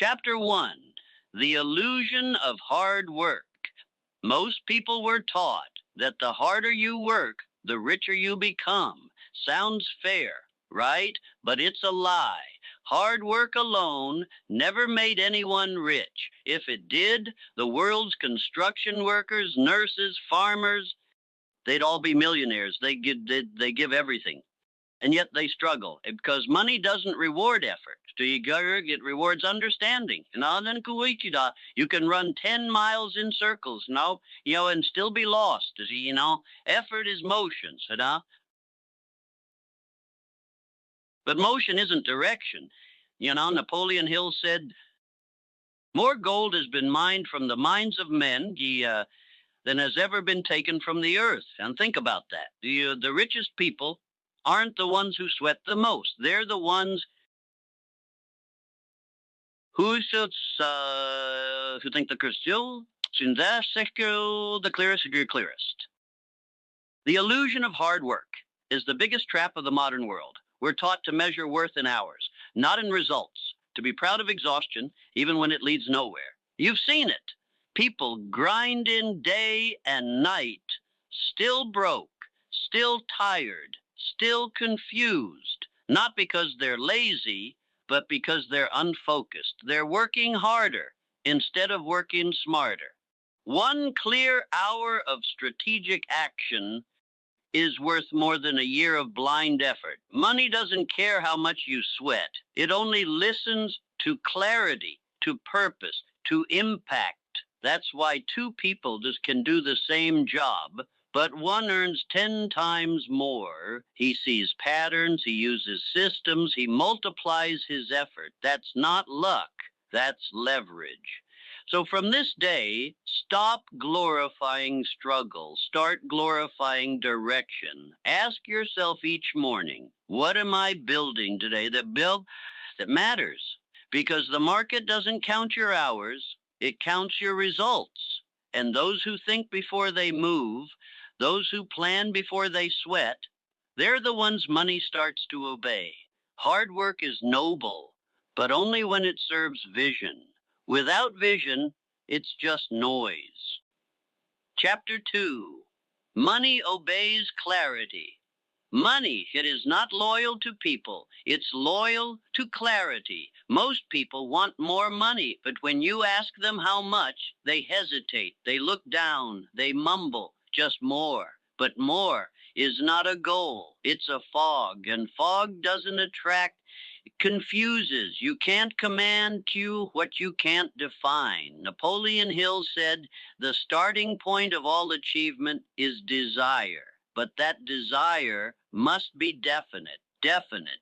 Chapter 1, The Illusion of Hard Work. Most people were taught that the harder you work, the richer you become. Sounds fair, right? But it's a lie. Hard work alone never made anyone rich. If it did, the world's construction workers, nurses, farmers, they'd all be millionaires. They give everything. And yet they struggle because money doesn't reward effort. It rewards understanding. You can run 10 miles in circles, and still be lost. Effort is motion, But motion isn't direction. Napoleon Hill said, more gold has been mined from the mines of men than has ever been taken from the earth. And think about that. The richest people aren't the ones who sweat the most. They're the ones who think the clearest. The illusion of hard work is the biggest trap of the modern world. We're taught to measure worth in hours, not in results, to be proud of exhaustion, even when it leads nowhere. You've seen it. People grind in day and night, still broke, still tired, still confused, not because they're lazy, but because they're unfocused. They're working harder instead of working smarter. One clear hour of strategic action is worth more than a year of blind effort. Money doesn't care how much you sweat. It only listens to clarity, to purpose, to impact. That's why two people can do the same job, but one earns 10 times more. He sees patterns, he uses systems, he multiplies his effort. That's not luck, that's leverage. So from this day, stop glorifying struggle. Start glorifying direction. Ask yourself each morning, what am I building today that matters? Because the market doesn't count your hours, it counts your results. And those who think before they move, those who plan before they sweat, they're the ones money starts to obey. Hard work is noble, but only when it serves vision. Without vision, it's just noise. Chapter 2, Money Obeys Clarity. Money, it is not loyal to people. It's loyal to clarity. Most people want more money, but when you ask them how much, they hesitate, they look down, they mumble, just more. But more is not a goal. It's a fog, and fog doesn't attract. It confuses. You can't command to what you can't define. Napoleon Hill said, the starting point of all achievement is desire. But that desire must be definite,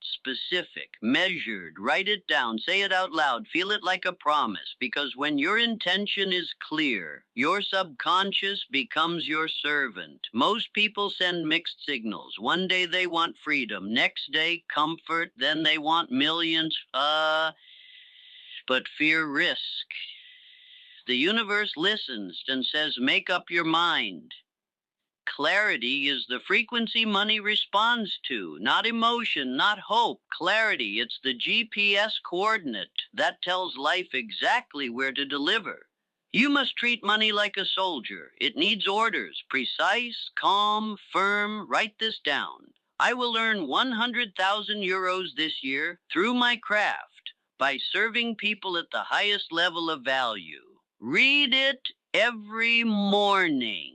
specific, measured. Write it down, say it out loud, feel it like a promise. Because when your intention is clear, your subconscious becomes your servant. Most people send mixed signals. One day they want freedom, next day comfort, then they want millions. But fear risk. The universe listens and says, make up your mind. Clarity is the frequency money responds to, not emotion, not hope. Clarity, it's the GPS coordinate that tells life exactly where to deliver. You must treat money like a soldier. It needs orders, precise, calm, firm. Write this down. I will earn 100,000 euros this year through my craft by serving people at the highest level of value. Read it every morning.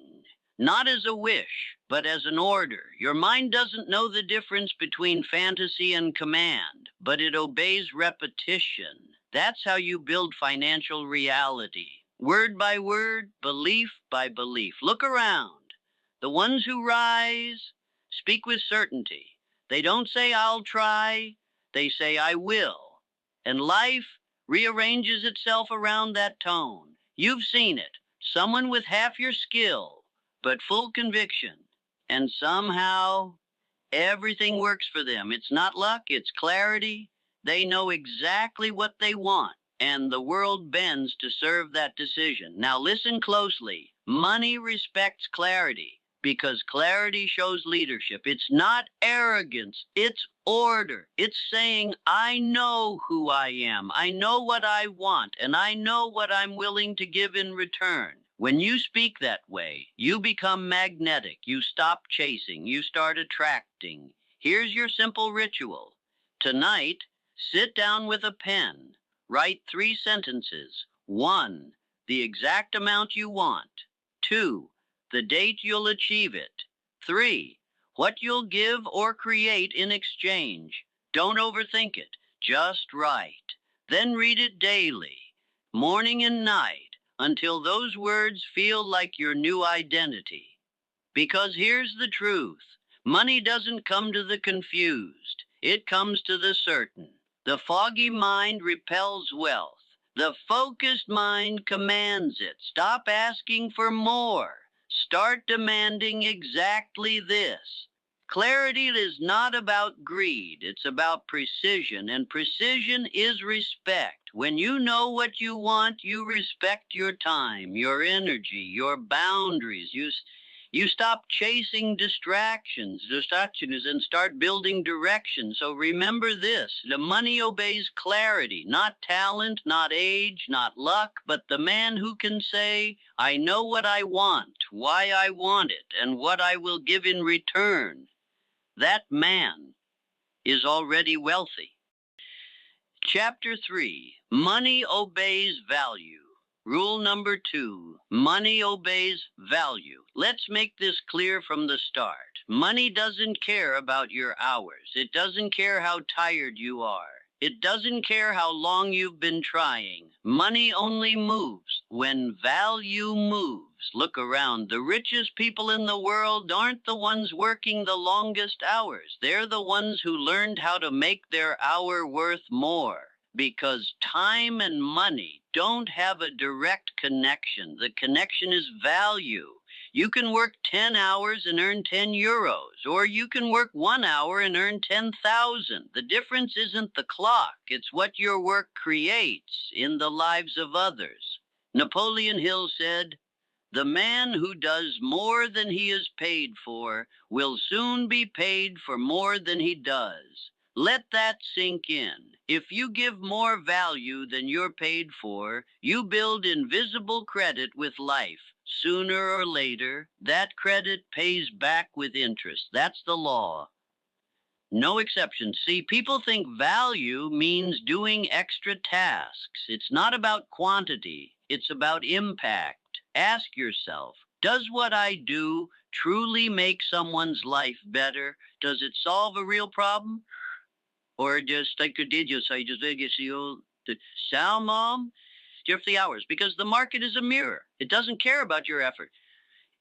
Not as a wish, but as an order. Your mind doesn't know the difference between fantasy and command, but it obeys repetition. That's how you build financial reality. Word by word, belief by belief. Look around. The ones who rise speak with certainty. They don't say, I'll try. They say, I will. And life rearranges itself around that tone. You've seen it. Someone with half your skill, but full conviction, and somehow everything works for them. It's not luck, it's clarity. They know exactly what they want, and the world bends to serve that decision. Now listen closely. Money respects clarity because clarity shows leadership. It's not arrogance, it's order. It's saying, I know who I am, I know what I want, and I know what I'm willing to give in return. When you speak that way, you become magnetic. You stop chasing, you start attracting. Here's your simple ritual. Tonight, sit down with a pen. Write 3 sentences. 1, the exact amount you want. 2, the date you'll achieve it. 3, what you'll give or create in exchange. Don't overthink it. Just write. Then read it daily, morning and night, until those words feel like your new identity. Because here's the truth. Money doesn't come to the confused. It comes to the certain. The foggy mind repels wealth. The focused mind commands it. Stop asking for more. Start demanding exactly this. Clarity is not about greed. It's about precision, and precision is respect. When you know what you want, you respect your time, your energy, your boundaries. You stop chasing distractions and start building direction. So remember this, the money obeys clarity, not talent, not age, not luck, but the man who can say, I know what I want, why I want it, and what I will give in return. That man is already wealthy. Chapter 3, Money Obeys Value. Rule number 2, money obeys value. Let's make this clear from the start. Money doesn't care about your hours. It doesn't care how tired you are. It doesn't care how long you've been trying. Money only moves when value moves. Look around. The richest people in the world aren't the ones working the longest hours. They're the ones who learned how to make their hour worth more. Because time and money don't have a direct connection. The connection is value. You can work 10 hours and earn 10 euros, or you can work 1 hour and earn 10,000. The difference isn't the clock, it's what your work creates in the lives of others. Napoleon Hill said, the man who does more than he is paid for will soon be paid for more than he does. Let that sink in. If you give more value than you're paid for, you build invisible credit with life. Sooner or later, that credit pays back with interest. That's the law. No exceptions. See, people think value means doing extra tasks. It's not about quantity. It's about impact. Ask yourself, does what I do truly make someone's life better? Does it solve a real problem? Or just like you did, you say, just the sound mom, just the hours, because the market is a mirror. It doesn't care about your effort.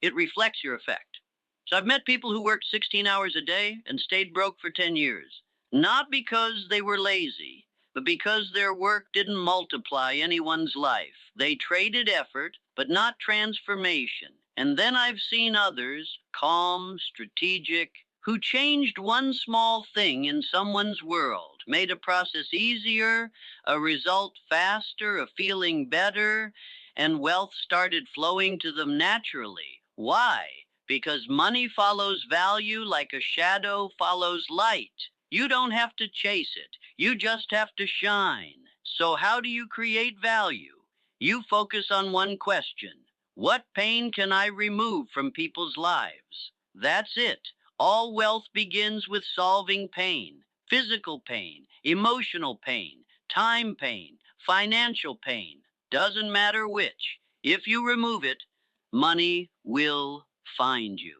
It reflects your effect. So I've met people who worked 16 hours a day and stayed broke for 10 years, not because they were lazy, but because their work didn't multiply anyone's life. They traded effort, but not transformation. And then I've seen others, calm, strategic, who changed one small thing in someone's world, made a process easier, a result faster, a feeling better, and wealth started flowing to them naturally. Why? Because money follows value like a shadow follows light. You don't have to chase it. You just have to shine. So how do you create value? You focus on one question. What pain can I remove from people's lives? That's it. All wealth begins with solving pain, physical pain, emotional pain, time pain, financial pain. Doesn't matter which. If you remove it, money will find you.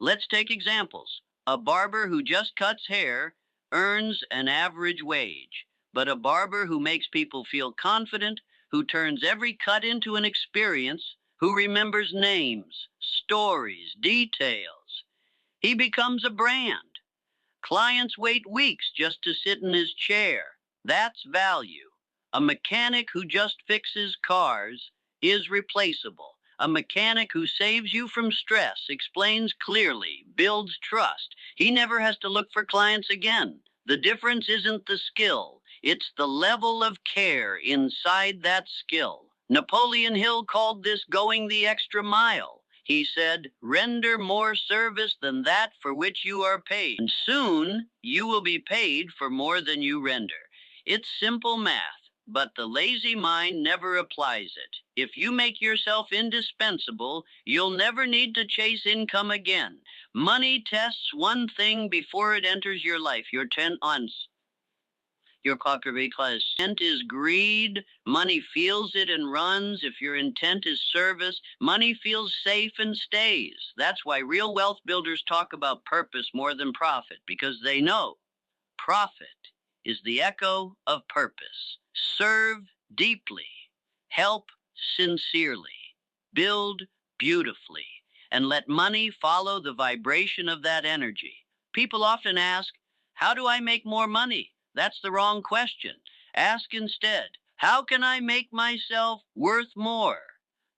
Let's take examples. A barber who just cuts hair earns an average wage, but a barber who makes people feel confident, who turns every cut into an experience, who remembers names, stories, details, he becomes a brand. Clients wait weeks just to sit in his chair. That's value. A mechanic who just fixes cars is replaceable. A mechanic who saves you from stress, explains clearly, builds trust. He never has to look for clients again. The difference isn't the skill. It's the level of care inside that skill. Napoleon Hill called this going the extra mile. He said, "Render more service than that for which you are paid, and soon you will be paid for more than you render." It's simple math, but the lazy mind never applies it. If you make yourself indispensable, you'll never need to chase income again. Money tests one thing before it enters your life: your because intent is greed, money feels it and runs. If your intent is service, money feels safe and stays. That's why real wealth builders talk about purpose more than profit, because they know profit is the echo of purpose. Serve deeply, help sincerely, build beautifully, and let money follow the vibration of that energy. People often ask, "How do I make more money?" That's the wrong question. Ask instead, "How can I make myself worth more?"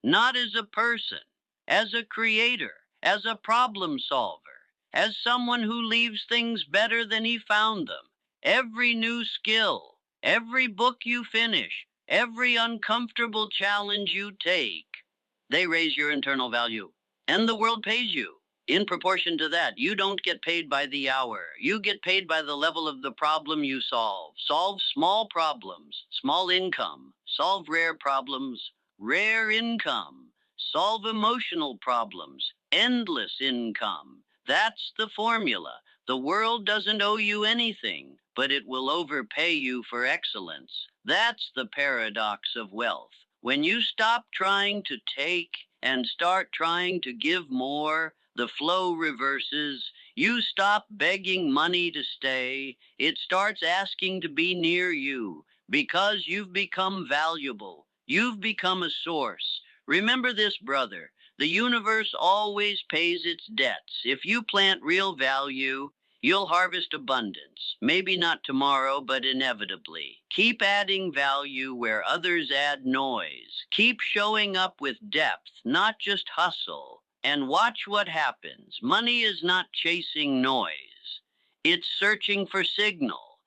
Not as a person, as a creator, as a problem solver, as someone who leaves things better than he found them. Every new skill, every book you finish, every uncomfortable challenge you take, they raise your internal value. And the world pays you. In proportion to that, you don't get paid by the hour. You get paid by the level of the problem you solve. Solve small problems, small income. Solve rare problems, rare income. Solve emotional problems, endless income. That's the formula. The world doesn't owe you anything, but it will overpay you for excellence. That's the paradox of wealth. When you stop trying to take and start trying to give more, the flow reverses. You stop begging money to stay. It starts asking to be near you because you've become valuable. You've become a source. Remember this, brother. The universe always pays its debts. If you plant real value, you'll harvest abundance. Maybe not tomorrow, but inevitably. Keep adding value where others add noise. Keep showing up with depth, not just hustle. And watch what happens. Money is not chasing noise. It's searching for signal.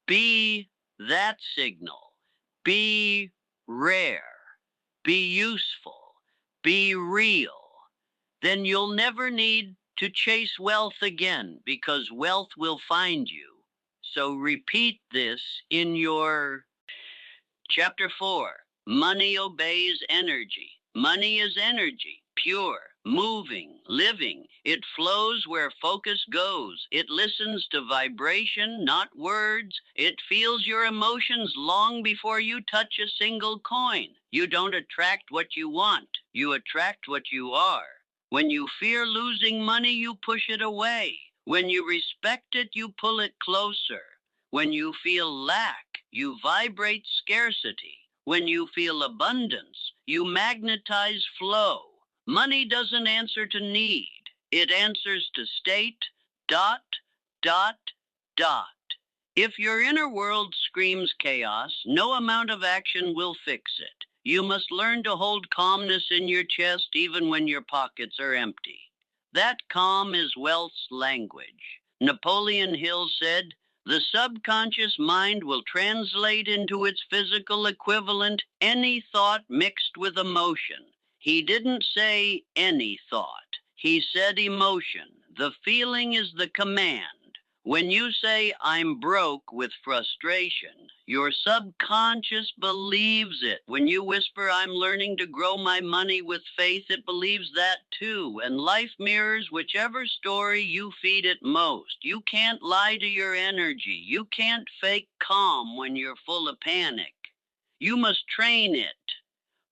Be that signal. Be rare. Be useful. Be real. Then you'll never need to chase wealth again, because wealth will find you. So repeat this in your Chapter 4. Money obeys energy. Money is energy, pure, moving, living. It flows where focus goes. It listens to vibration, not words. It feels your emotions long before you touch a single coin. You don't attract what you want. You attract what you are. When you fear losing money, you push it away. When you respect it, you pull it closer. When you feel lack, you vibrate scarcity. When you feel abundance, you magnetize flow. Money doesn't answer to need. It answers to state, dot, dot, dot. If your inner world screams chaos, no amount of action will fix it. You must learn to hold calmness in your chest even when your pockets are empty. That calm is wealth's language. Napoleon Hill said, "The subconscious mind will translate into its physical equivalent any thought mixed with emotion." He didn't say any thought. He said emotion. The feeling is the command. When you say, "I'm broke," with frustration, your subconscious believes it. When you whisper, "I'm learning to grow my money," with faith, it believes that too. And life mirrors whichever story you feed it most. You can't lie to your energy. You can't fake calm when you're full of panic. You must train it.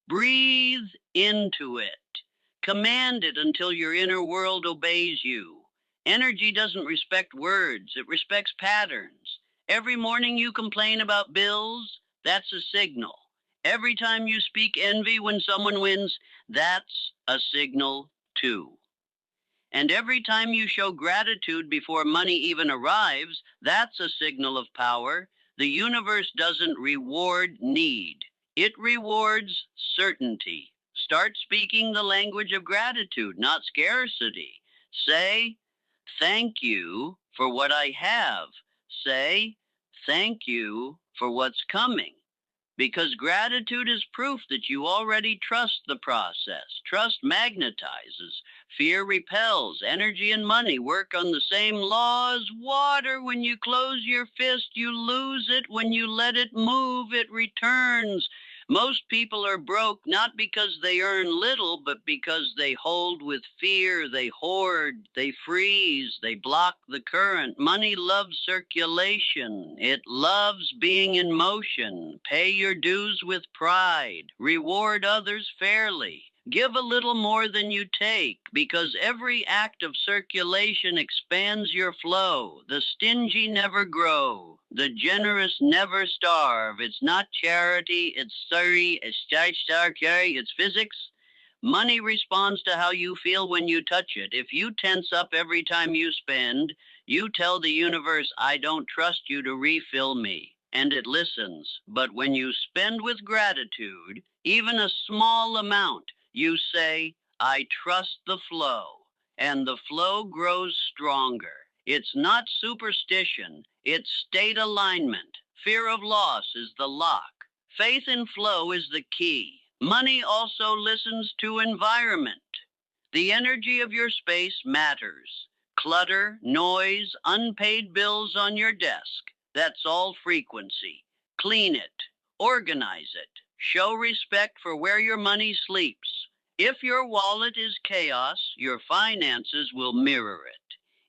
Breathe into it. Command it until your inner world obeys you. Energy doesn't respect words, it respects patterns. Every morning you complain about bills, that's a signal. Every time you speak envy when someone wins, that's a signal too. And every time you show gratitude before money even arrives, that's a signal of power. The universe doesn't reward need, it rewards certainty. Start speaking the language of gratitude, not scarcity. Say, "Thank you for what I have." Say, "Thank you for what's coming." because gratitude is proof that you already trust the process. Trust magnetizes. Fear repels. Energy and money work on the same laws. Water, when you close your fist, you lose it. When you let it move, it returns. Most people are broke not because they earn little, but because they hold with fear, they hoard, they freeze, they block the current. Money loves circulation. It loves being in motion. Pay your dues with pride. Reward others fairly. Give a little more than you take, because every act of circulation expands your flow. The stingy never grow. The generous never starve. It's not charity, it's it's physics. Money responds to how you feel when you touch it. If you tense up every time you spend, you tell the universe, I don't trust you to refill me. And it listens. But when you spend with gratitude, even a small amount, you say, I trust the flow. And the flow grows stronger. It's not superstition, it's state alignment. Fear of loss is the lock. Faith in flow is the key. Money also listens to environment. The energy of your space matters. Clutter, noise, unpaid bills on your desk. That's all frequency. Clean it. Organize it. Show respect for where your money sleeps. If your wallet is chaos, your finances will mirror it.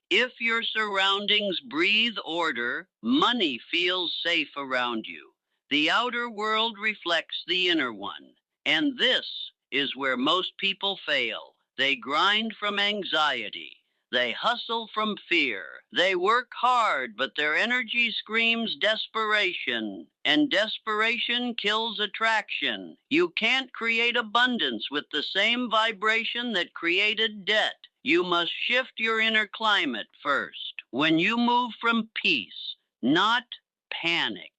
If your surroundings breathe order, money feels safe around you. The outer world reflects the inner one. And this is where most people fail. They grind from anxiety. They hustle from fear. They work hard, but their energy screams desperation. And desperation kills attraction. You can't create abundance with the same vibration that created debt. You must shift your inner climate first. When you move from peace, not panic.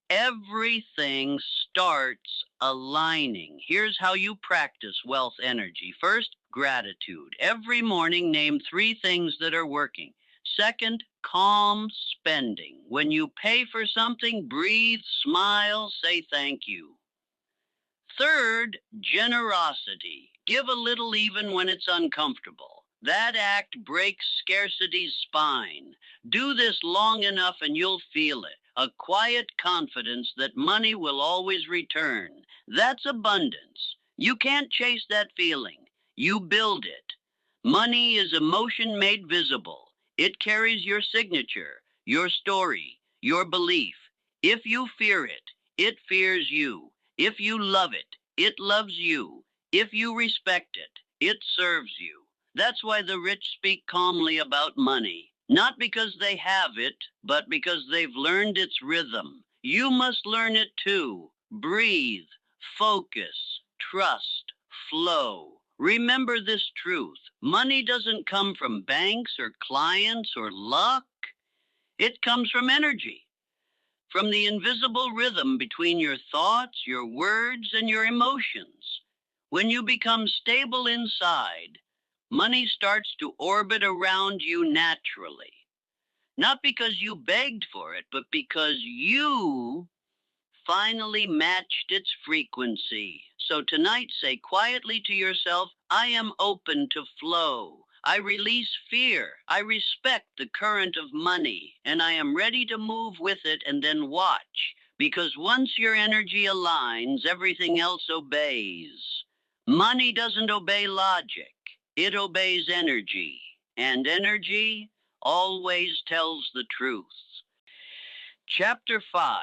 Everything starts aligning. Here's how you practice wealth energy. First, gratitude. Every morning, name 3 things that are working. Second, calm spending. When you pay for something, breathe, smile, say thank you. Third, generosity. Give a little even when it's uncomfortable. That act breaks scarcity's spine. Do this long enough and you'll feel it. A quiet confidence that money will always return. That's abundance. You can't chase that feeling. You build it. Money is emotion made visible. It carries your signature, your story, your belief. If you fear it, it fears you. If you love it, it loves you. If you respect it, it serves you. That's why the rich speak calmly about money. Not because they have it, but because they've learned its rhythm. You must learn it too. Breathe, focus, trust, flow. Remember this truth. Money doesn't come from banks or clients or luck. It comes from energy, from the invisible rhythm between your thoughts, your words, and your emotions. When you become stable inside, money starts to orbit around you naturally. Not because you begged for it, but because you finally matched its frequency. So tonight, say quietly to yourself, I am open to flow. I release fear. I respect the current of money, and I am ready to move with it and then watch. Because once your energy aligns, everything else obeys. Money doesn't obey logic. It obeys energy. And energy always tells the truth. Chapter 5.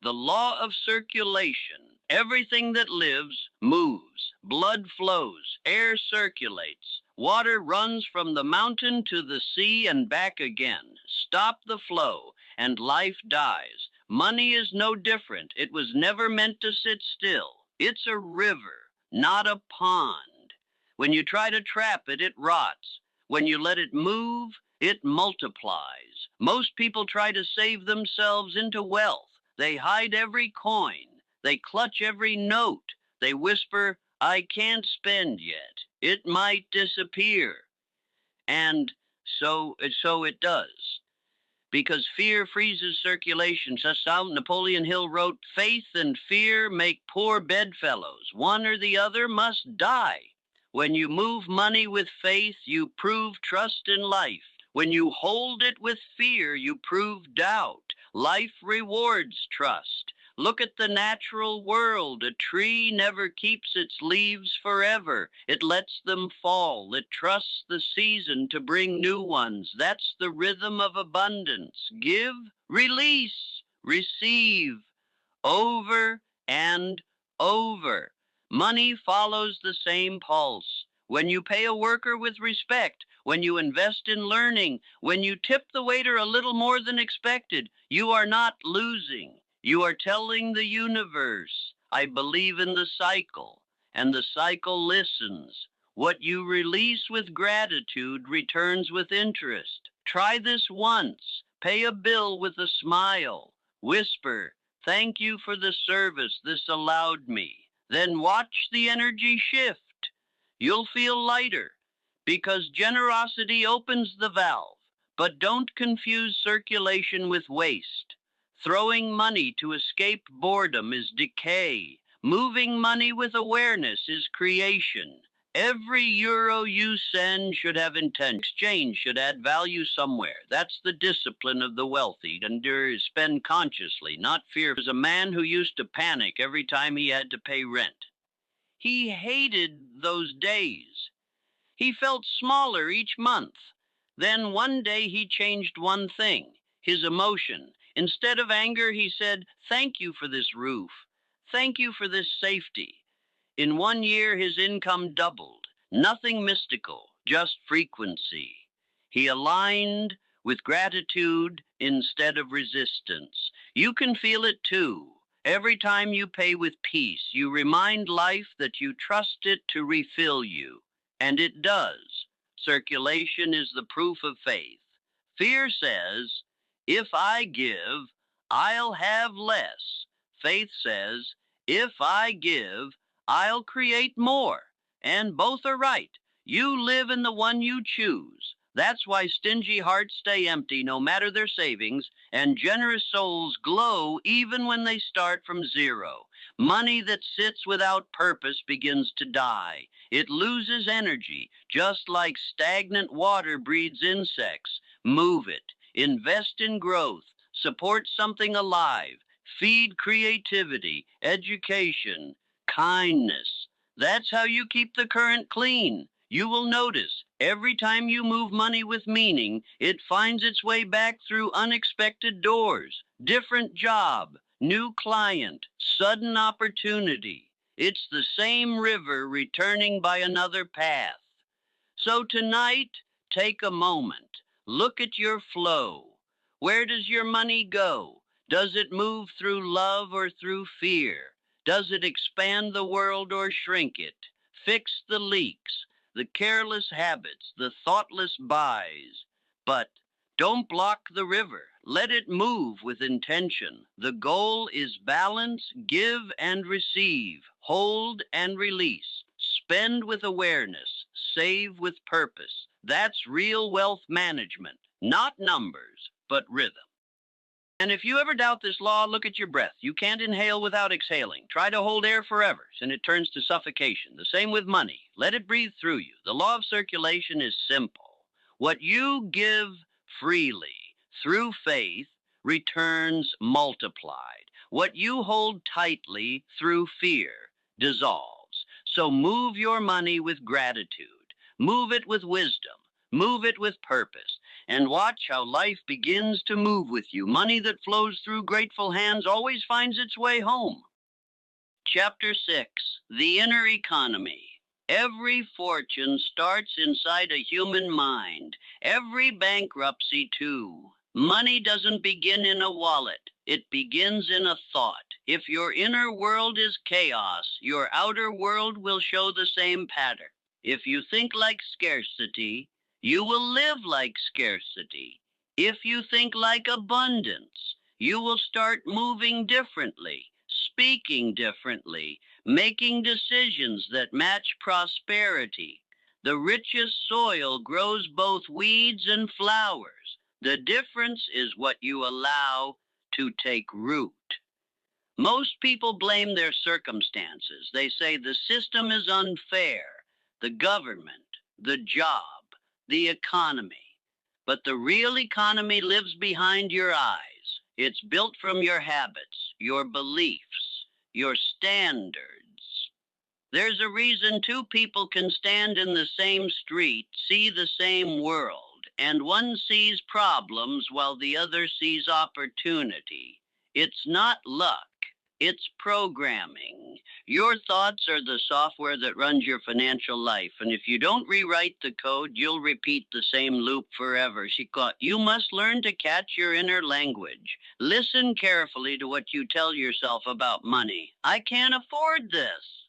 The Law of Circulation. Everything that lives moves. Blood flows. Air circulates. Water runs from the mountain to the sea and back again. Stop the flow, and life dies. Money is no different. It was never meant to sit still. It's a river, not a pond. When you try to trap it, it rots. When you let it move, it multiplies. Most people try to save themselves into wealth. They hide every coin. They clutch every note. They whisper, I can't spend yet. It might disappear. And so it does. because fear freezes circulation. Just how Napoleon Hill wrote, "Faith and fear make poor bedfellows. One or the other must die." When you move money with faith, you prove trust in life. When you hold it with fear, you prove doubt. Life rewards trust. Look at the natural world. A tree never keeps its leaves forever. It lets them fall. It trusts the season to bring new ones. That's the rhythm of abundance. Give, release, receive, over and over. Money follows the same pulse. When you pay a worker with respect, when you invest in learning, when you tip the waiter a little more than expected, you are not losing. You are telling the universe, "I believe in the cycle," and the cycle listens. What you release with gratitude returns with interest. Try this once. Pay a bill with a smile. Whisper, "Thank you for the service this allowed me." Then watch the energy shift. You'll feel lighter because generosity opens the valve. But don't confuse circulation with waste. Throwing money to escape boredom is decay. Moving money with awareness is creation. Every euro you send should have intent. Exchange should add value somewhere. That's the discipline of the wealthy. And spend consciously, not fear. There's a man who used to panic every time he had to pay rent. He hated those days. He felt smaller each month. Then one day he changed one thing, his emotion. Instead of anger, he said, "Thank you for this roof. Thank you for this safety." In 1 year, his income doubled. Nothing mystical, just frequency. He aligned with gratitude instead of resistance. You can feel it too. Every time you pay with peace, you remind life that you trust it to refill you. And it does. Circulation is the proof of faith. Fear says, "If I give, I'll have less." Faith says, "If I give, I'll create more." And both are right. You live in the one you choose. That's why stingy hearts stay empty no matter their savings, and generous souls glow even when they start from zero. Money that sits without purpose begins to die. It loses energy, just like stagnant water breeds insects. Move it. Invest in growth. Support something alive. Feed creativity, education, kindness. That's how you keep the current clean. You will notice every time you move money with meaning, it finds its way back through unexpected doors. Different job, new client, sudden opportunity. It's the same river returning by another path. So tonight, take a moment. Look at your flow. Where does your money go? Does it move through love or through fear? Does it expand the world or shrink it? Fix the leaks, the careless habits, the thoughtless buys. But don't block the river. Let it move with intention. The goal is balance, give and receive, hold and release, spend with awareness, save with purpose. That's real wealth management, not numbers, but rhythm. And if you ever doubt this law, look at your breath. You can't inhale without exhaling. Try to hold air forever, and it turns to suffocation. The same with money. Let it breathe through you. The law of circulation is simple. What you give freely through faith returns multiplied. What you hold tightly through fear dissolves. So move your money with gratitude. Move it with wisdom. Move it with purpose. And watch how life begins to move with you. Money that flows through grateful hands always finds its way home. Chapter 6, The Inner Economy. Every fortune starts inside a human mind. Every bankruptcy, too. Money doesn't begin in a wallet. It begins in a thought. If your inner world is chaos, your outer world will show the same pattern. If you think like scarcity, you will live like scarcity. If you think like abundance, you will start moving differently, speaking differently, making decisions that match prosperity. The richest soil grows both weeds and flowers. The difference is what you allow to take root. Most people blame their circumstances. They say the system is unfair, the government, the job, the economy. But the real economy lives behind your eyes. It's built from your habits, your beliefs, your standards. There's a reason two people can stand in the same street, see the same world, and one sees problems while the other sees opportunity. It's not luck. It's programming. Your thoughts are the software that runs your financial life, and if you don't rewrite the code, you'll repeat the same loop forever. You must learn to catch your inner language. Listen carefully to what you tell yourself about money. I can't afford this.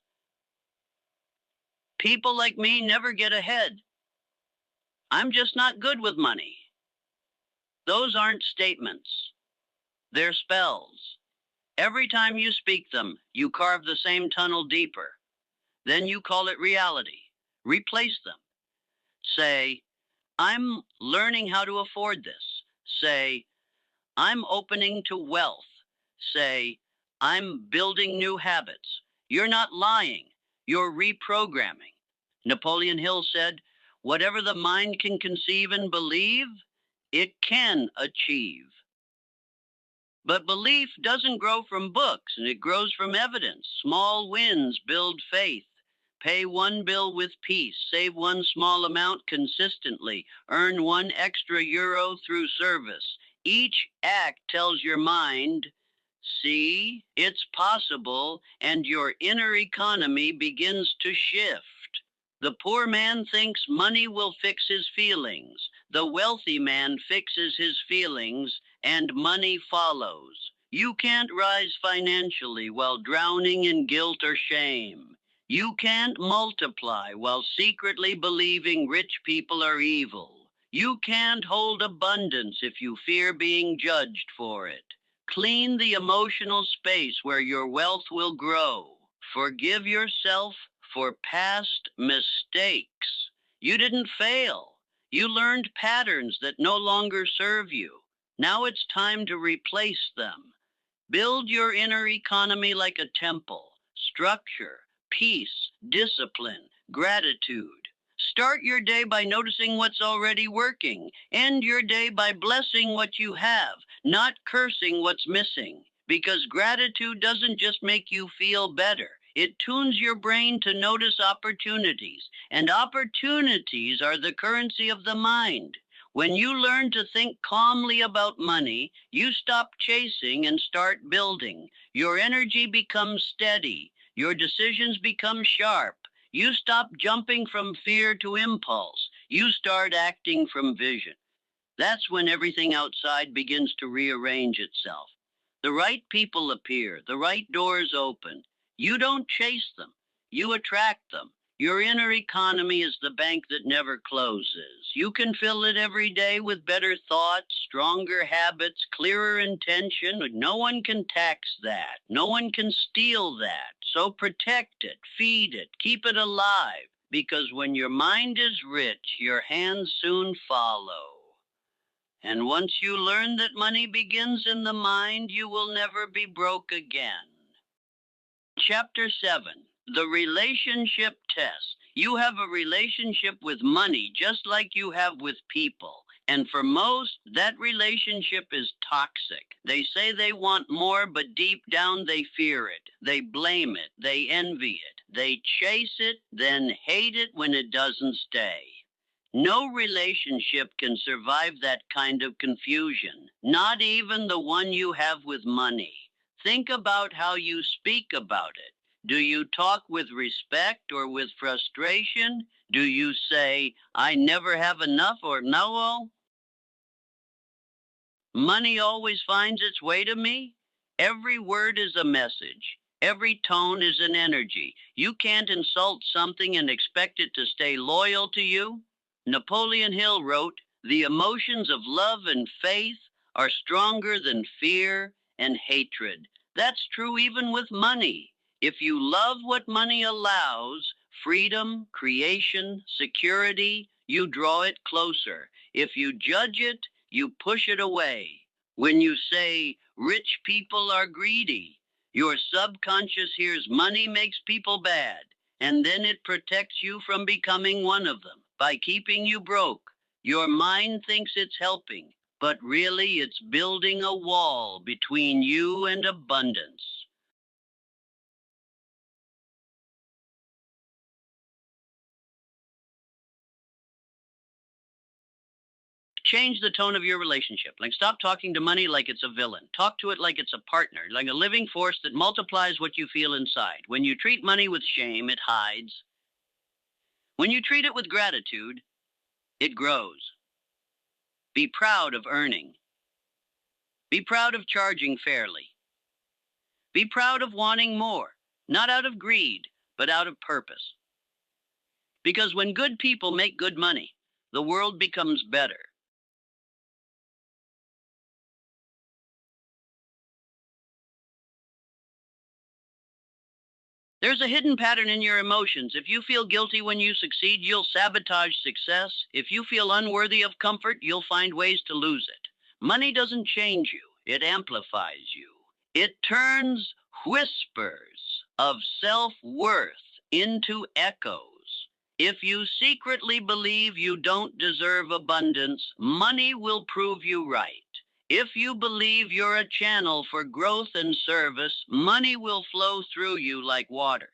People like me never get ahead. I'm just not good with money. Those aren't statements. They're spells. Every time you speak them, you carve the same tunnel deeper. Then you call it reality. Replace them. Say, I'm learning how to afford this. Say, I'm opening to wealth. Say, I'm building new habits. You're not lying. You're reprogramming. Napoleon Hill said, whatever the mind can conceive and believe, it can achieve. But belief doesn't grow from books, and it grows from evidence. Small wins build faith. Pay one bill with peace. Save one small amount consistently. Earn one extra euro through service. Each act tells your mind, see, it's possible, and your inner economy begins to shift. The poor man thinks money will fix his feelings. The wealthy man fixes his feelings, and money follows. You can't rise financially while drowning in guilt or shame. You can't multiply while secretly believing rich people are evil. You can't hold abundance if you fear being judged for it. Clean the emotional space where your wealth will grow. Forgive yourself for past mistakes. You didn't fail. You learned patterns that no longer serve you. Now it's time to replace them. Build your inner economy like a temple. Structure, peace, discipline, gratitude. Start your day by noticing what's already working. End your day by blessing what you have, not cursing what's missing. Because gratitude doesn't just make you feel better. It tunes your brain to notice opportunities. And opportunities are the currency of the mind. When you learn to think calmly about money, you stop chasing and start building. Your energy becomes steady. Your decisions become sharp. You stop jumping from fear to impulse. You start acting from vision. That's when everything outside begins to rearrange itself. The right people appear. The right doors open. You don't chase them. You attract them. Your inner economy is the bank that never closes. You can fill it every day with better thoughts, stronger habits, clearer intention. No one can tax that. No one can steal that. So protect it, feed it, keep it alive. Because when your mind is rich, your hands soon follow. And once you learn that money begins in the mind, you will never be broke again. Chapter 7. The Relationship Test. You have a relationship with money just like you have with people. And for most, that relationship is toxic. They say they want more, but deep down they fear it. They blame it. They envy it. They chase it, then hate it when it doesn't stay. No relationship can survive that kind of confusion, not even the one you have with money. Think about how you speak about it. Do you talk with respect or with frustration? Do you say, I never have enough, or no? Money always finds its way to me? Every word is a message. Every tone is an energy. You can't insult something and expect it to stay loyal to you. Napoleon Hill wrote, the emotions of love and faith are stronger than fear and hatred. That's true even with money. If you love what money allows, freedom, creation, security, you draw it closer. If you judge it, you push it away. When you say, rich people are greedy, your subconscious hears money makes people bad, and then it protects you from becoming one of them by keeping you broke. Your mind thinks it's helping, but really it's building a wall between you and abundance. Change the tone of your relationship. Like, stop talking to money like it's a villain. Talk to it like it's a partner, like a living force that multiplies what you feel inside. When you treat money with shame, it hides. When you treat it with gratitude, it grows. Be proud of earning. Be proud of charging fairly. Be proud of wanting more, not out of greed, but out of purpose. Because when good people make good money, the world becomes better. There's a hidden pattern in your emotions. If you feel guilty when you succeed, you'll sabotage success. If you feel unworthy of comfort, you'll find ways to lose it. Money doesn't change you, it amplifies you. It turns whispers of self-worth into echoes. If you secretly believe you don't deserve abundance, money will prove you right. If you believe you're a channel for growth and service, money will flow through you like water.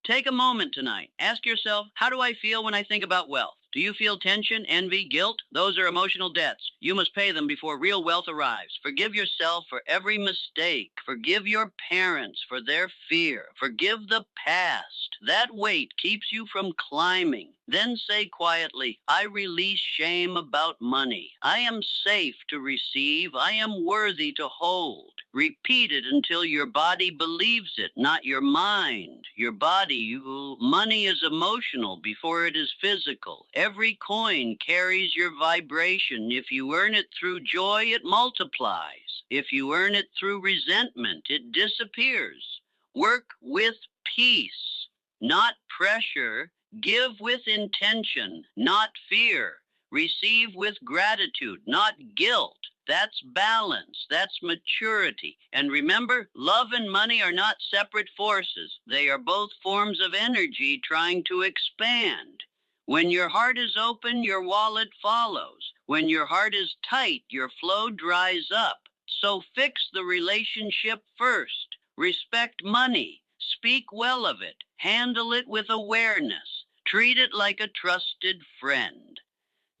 Take a moment tonight. Ask yourself, how do I feel when I think about wealth? Do you feel tension, envy, guilt? Those are emotional debts. You must pay them before real wealth arrives. Forgive yourself for every mistake. Forgive your parents for their fear. Forgive the past. That weight keeps you from climbing. Then say quietly, I release shame about money. I am safe to receive. I am worthy to hold. Repeat it until your body believes it, not your mind. Your body, money is emotional before it is physical. Every coin carries your vibration. If you earn it through joy, it multiplies. If you earn it through resentment, it disappears. Work with peace, not pressure. Give with intention, not fear. Receive with gratitude, not guilt. That's balance. That's maturity. And remember, love and money are not separate forces. They are both forms of energy trying to expand. When your heart is open, your wallet follows. When your heart is tight, your flow dries up. So fix the relationship first. Respect money. Speak well of it. Handle it with awareness. Treat it like a trusted friend,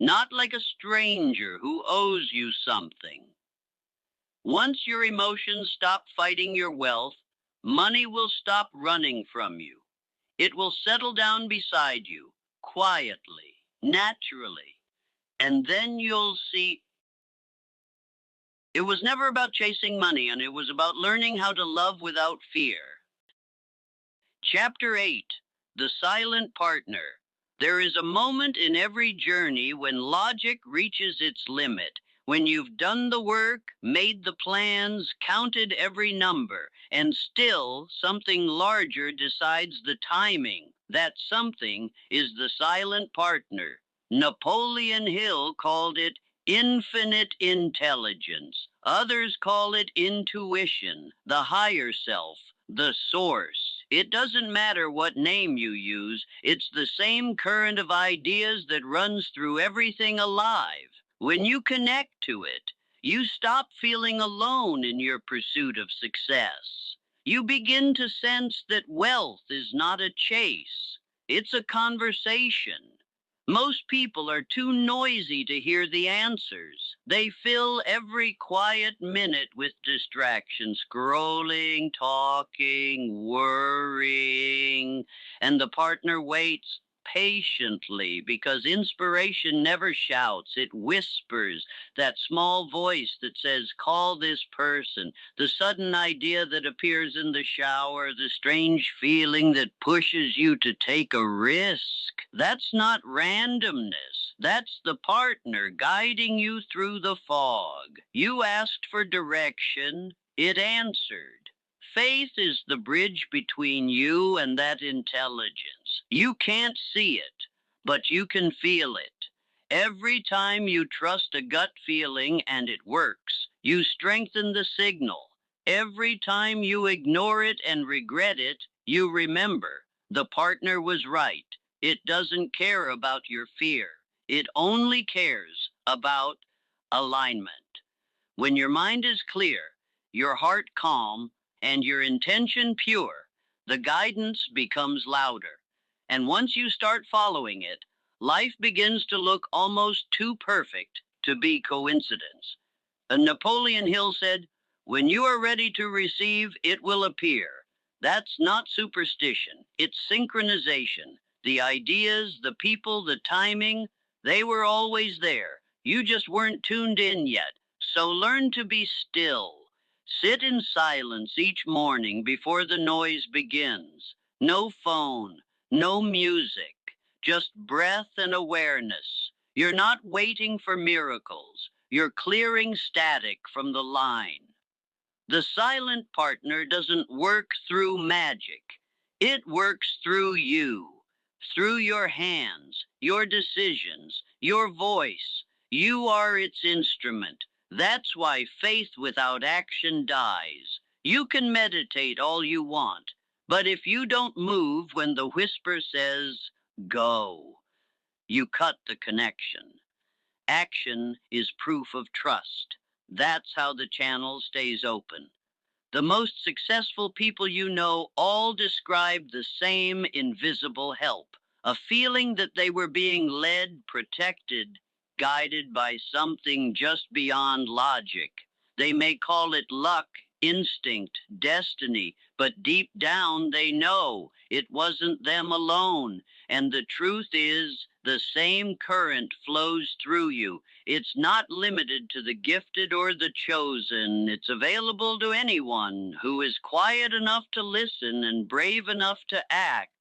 not like a stranger who owes you something. Once your emotions stop fighting your wealth, money will stop running from you. It will settle down beside you, quietly, naturally, and then you'll see it was never about chasing money, and it was about learning how to love without fear. Chapter 8, The Silent Partner. There is a moment in every journey when logic reaches its limit, when you've done the work, made the plans, counted every number, and still something larger decides the timing. That something is the silent partner. Napoleon Hill called it infinite intelligence. Others call it intuition, the higher self, the source. It doesn't matter what name you use, it's the same current of ideas that runs through everything alive. When you connect to it, you stop feeling alone in your pursuit of success. You begin to sense that wealth is not a chase, it's a conversation. Most people are too noisy to hear the answers. They fill every quiet minute with distraction, scrolling, talking, worrying, and the partner waits patiently because inspiration never shouts, it whispers. That small voice that says, call this person, the sudden idea that appears in the shower, the strange feeling that pushes you to take a risk. That's not randomness. That's the partner guiding you through the fog. You asked for direction, it answered. Faith is the bridge between you and that intelligence. You can't see it, but you can feel it. Every time you trust a gut feeling and it works, you strengthen the signal. Every time you ignore it and regret it, you remember the partner was right. It doesn't care about your fear. It only cares about alignment. When your mind is clear, your heart calm, and your intention pure, the guidance becomes louder. And once you start following it, life begins to look almost too perfect to be coincidence. Napoleon Hill said, "When you are ready to receive, it will appear." That's not superstition, it's synchronization. The ideas, the people, the timing, they were always there. You just weren't tuned in yet. So learn to be still. Sit in silence each morning before the noise begins. No phone, no music, just breath and awareness. You're not waiting for miracles. You're clearing static from the line. The silent partner doesn't work through magic. It works through you, through your hands, your decisions, your voice. You are its instrument. That's why faith without action dies. You can meditate all you want, but if you don't move when the whisper says, go, you cut the connection. Action is proof of trust. That's how the channel stays open. The most successful people you know all describe the same invisible help, a feeling that they were being led, protected, guided by something just beyond logic. They may call it luck, instinct, destiny, but deep down they know it wasn't them alone. And the truth is, the same current flows through you. It's not limited to the gifted or the chosen. It's available to anyone who is quiet enough to listen and brave enough to act.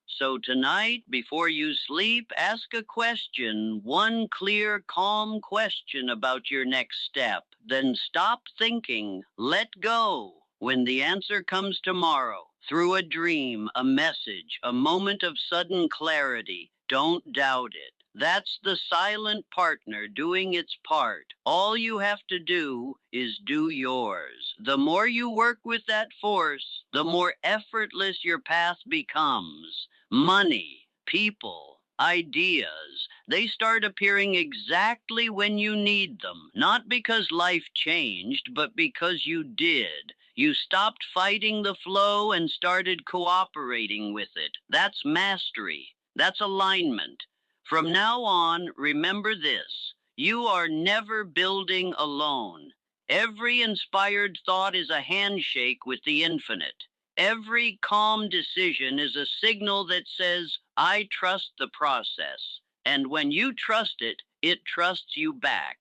So tonight, before you sleep, ask a question, one clear, calm question about your next step. Then stop thinking, let go. When the answer comes tomorrow, through a dream, a message, a moment of sudden clarity, don't doubt it. That's the silent partner doing its part. All you have to do is do yours. The more you work with that force, the more effortless your path becomes. Money, people, ideas, they start appearing exactly when you need them. Not because life changed, but because you did. You stopped fighting the flow and started cooperating with it. That's mastery. That's alignment. From now on, remember this. You are never building alone. Every inspired thought is a handshake with the infinite. Every calm decision is a signal that says, I trust the process. And when you trust it, it trusts you back.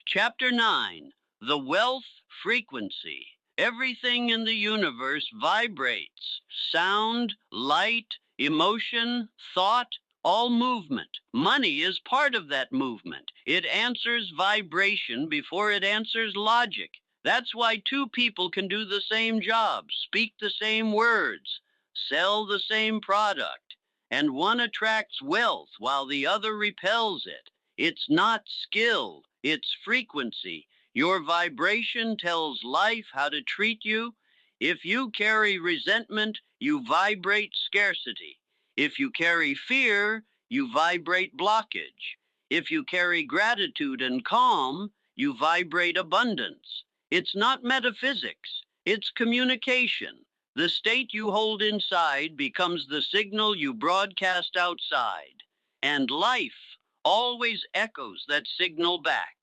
Chapter 9, The Wealth Frequency. Everything in the universe vibrates. Sound, light, emotion, thought, all movement. Money is part of that movement. It answers vibration before it answers logic. That's why two people can do the same job, speak the same words, sell the same product, and one attracts wealth while the other repels it. It's not skill, it's frequency. Your vibration tells life how to treat you. If you carry resentment, you vibrate scarcity. If you carry fear, you vibrate blockage. If you carry gratitude and calm, you vibrate abundance. It's not metaphysics, it's communication. The state you hold inside becomes the signal you broadcast outside. And life always echoes that signal back.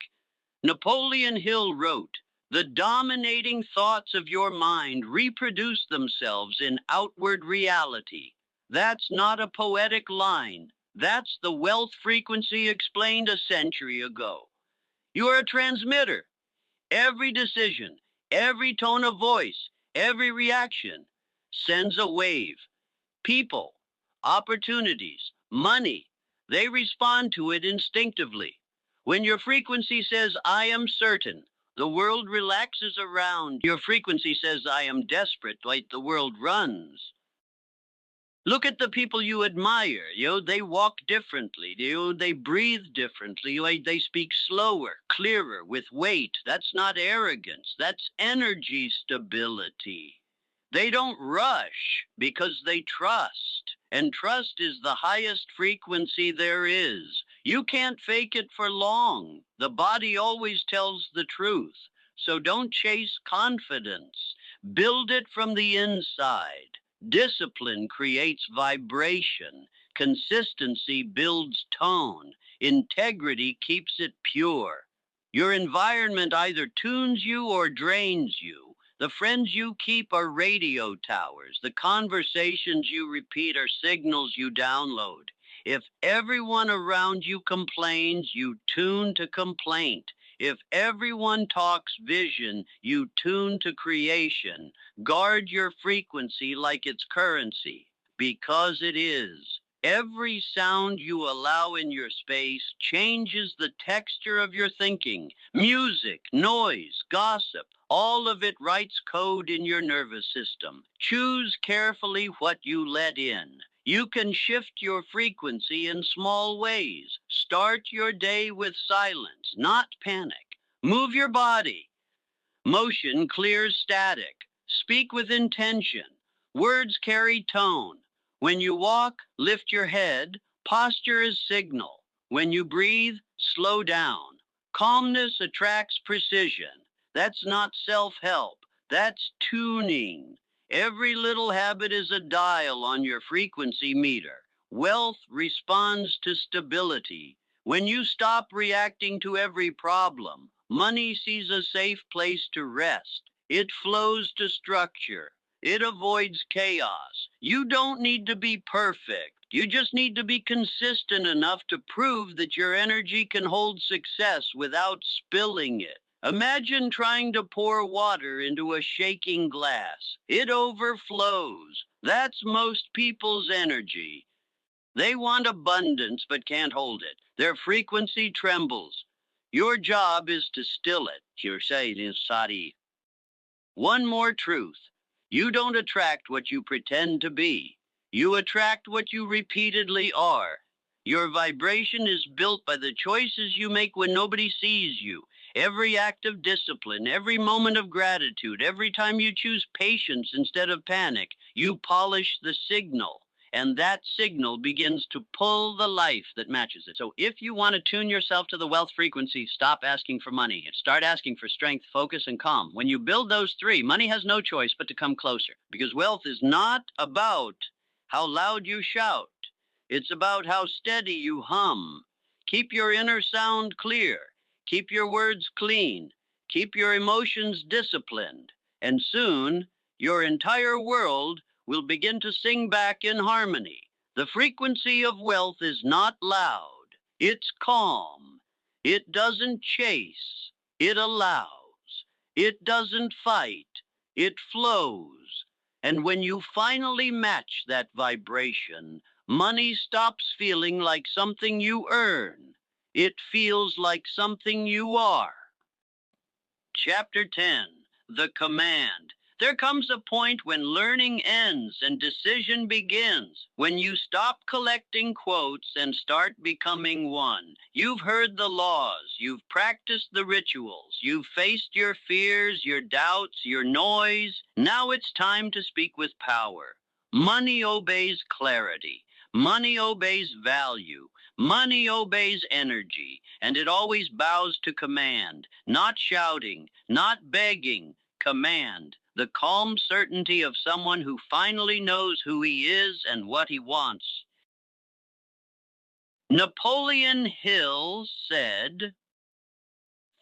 Napoleon Hill wrote, "The dominating thoughts of your mind reproduce themselves in outward reality." That's not a poetic line. That's the wealth frequency explained a century ago. You're a transmitter. Every decision, every tone of voice, every reaction sends a wave. People, opportunities, money, they respond to it instinctively. When your frequency says, I am certain, The world relaxes around. Your frequency says, I am desperate, like the world runs. Look at the people you admire. They walk differently. They breathe differently. They speak slower, clearer, with weight. That's not arrogance. That's energy stability. They don't rush because they trust. And trust is the highest frequency there is. You can't fake it for long. The body always tells the truth. So don't chase confidence. Build it from the inside. Discipline creates vibration. Consistency builds tone. Integrity keeps it pure. Your environment either tunes you or drains you. The friends you keep are radio towers. The conversations you repeat are signals you download. If everyone around you complains, you tune to complaint. If everyone talks vision, you tune to creation. Guard your frequency like it's currency, because it is. Every sound you allow in your space changes the texture of your thinking. Music, noise, gossip, all of it writes code in your nervous system. Choose carefully what you let in. You can shift your frequency in small ways. Start your day with silence, not panic. Move your body. Motion clears static. Speak with intention. Words carry tone. When you walk, lift your head. Posture is signal. When you breathe, slow down. Calmness attracts precision. That's not self-help. That's tuning. Every little habit is a dial on your frequency meter. Wealth responds to stability. When you stop reacting to every problem, money sees a safe place to rest. It flows to structure. It avoids chaos. You don't need to be perfect. You just need to be consistent enough to prove that your energy can hold success without spilling it. Imagine trying to pour water into a shaking glass. It overflows. That's most people's energy. They want abundance but can't hold it. Their frequency trembles. Your job is to still it. You're saying, Sadi. One more truth. You don't attract what you pretend to be. You attract what you repeatedly are. Your vibration is built by the choices you make when nobody sees you. Every act of discipline, every moment of gratitude, every time you choose patience instead of panic, you polish the signal. And that signal begins to pull the life that matches it. So if you want to tune yourself to the wealth frequency, stop asking for money. Start asking for strength, focus, and calm. When you build those three, money has no choice but to come closer. Because wealth is not about how loud you shout. It's about how steady you hum. Keep your inner sound clear. Keep your words clean. Keep your emotions disciplined. And soon, your entire world will begin to sing back in harmony. The frequency of wealth is not loud. It's calm. It doesn't chase. It allows. It doesn't fight. It flows. And when you finally match that vibration, money stops feeling like something you earn. It feels like something you are. Chapter 10, The Command. There comes a point when learning ends and decision begins, when you stop collecting quotes and start becoming one. You've heard the laws, you've practiced the rituals, you've faced your fears, your doubts, your noise. Now it's time to speak with power. Money obeys clarity. Money obeys value. Money obeys energy, and it always bows to command, not shouting, not begging, command. The calm certainty of someone who finally knows who he is and what he wants. Napoleon Hill said,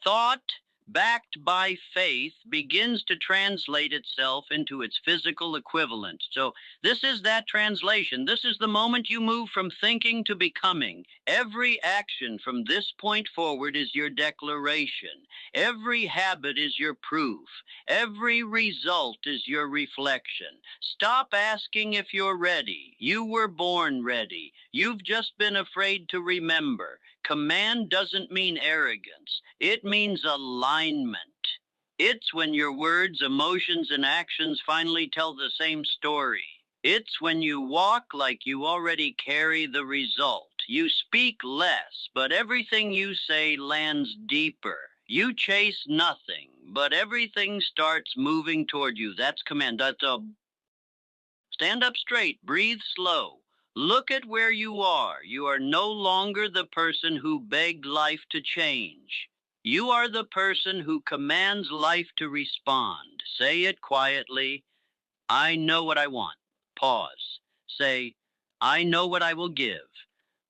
"Thought backed by faith begins to translate itself into its physical equivalent." So this is that translation. This is the moment you move from thinking to becoming. Every action from this point forward is your declaration. Every habit is your proof. Every result is your reflection. Stop asking if you're ready. You were born ready. You've just been afraid to remember. Command doesn't mean arrogance. It means alignment. It's when your words, emotions, and actions finally tell the same story. It's when you walk like you already carry the result. You speak less, but everything you say lands deeper. You chase nothing, but everything starts moving toward you. That's command. That's a stand up straight, breathe slow. Look at where you are. You are no longer the person who begged life to change. You are the person who commands life to respond. Say it quietly. I know what I want. Pause. Say, I know what I will give.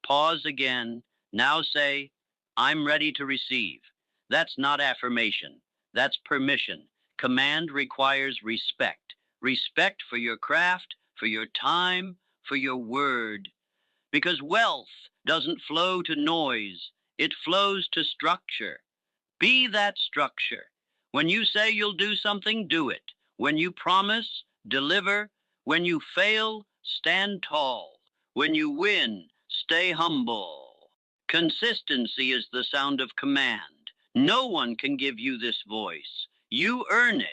Pause again. Now say, I'm ready to receive. That's not affirmation. That's permission. Command requires respect. Respect for your craft, for your time, for your word. Because wealth doesn't flow to noise, it flows to structure. Be that structure. When you say you'll do something, do it. When you promise, deliver. When you fail, stand tall. When you win, stay humble. Consistency is the sound of command. No one can give you this voice. You earn it.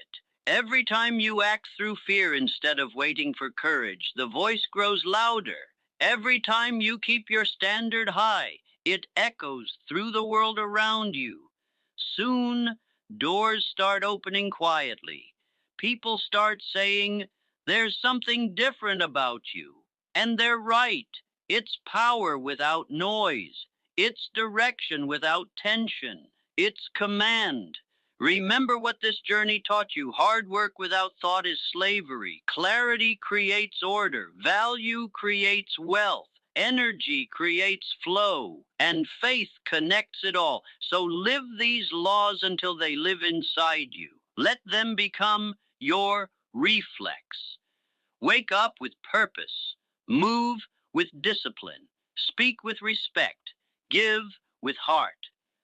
Every time you act through fear instead of waiting for courage, the voice grows louder. Every time you keep your standard high, it echoes through the world around you. Soon, doors start opening quietly. People start saying, there's something different about you. And they're right. It's power without noise. It's direction without tension. It's command. Remember what this journey taught you. Hard work without thought is slavery. Clarity creates order. Value creates wealth. Energy creates flow, and faith connects it all. So live these laws until they live inside you. Let them become your reflex. Wake up with purpose. Move with discipline. Speak with respect. Give with heart.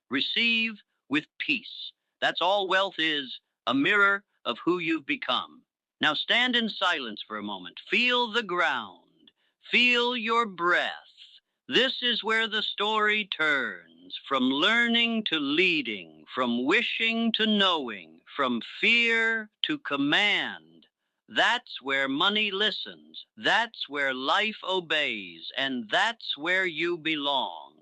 Receive with peace. That's all wealth is, a mirror of who you've become. Now stand in silence for a moment. Feel the ground. Feel your breath. This is where the story turns from learning to leading, from wishing to knowing, from fear to command. That's where money listens. That's where life obeys. And that's where you belong.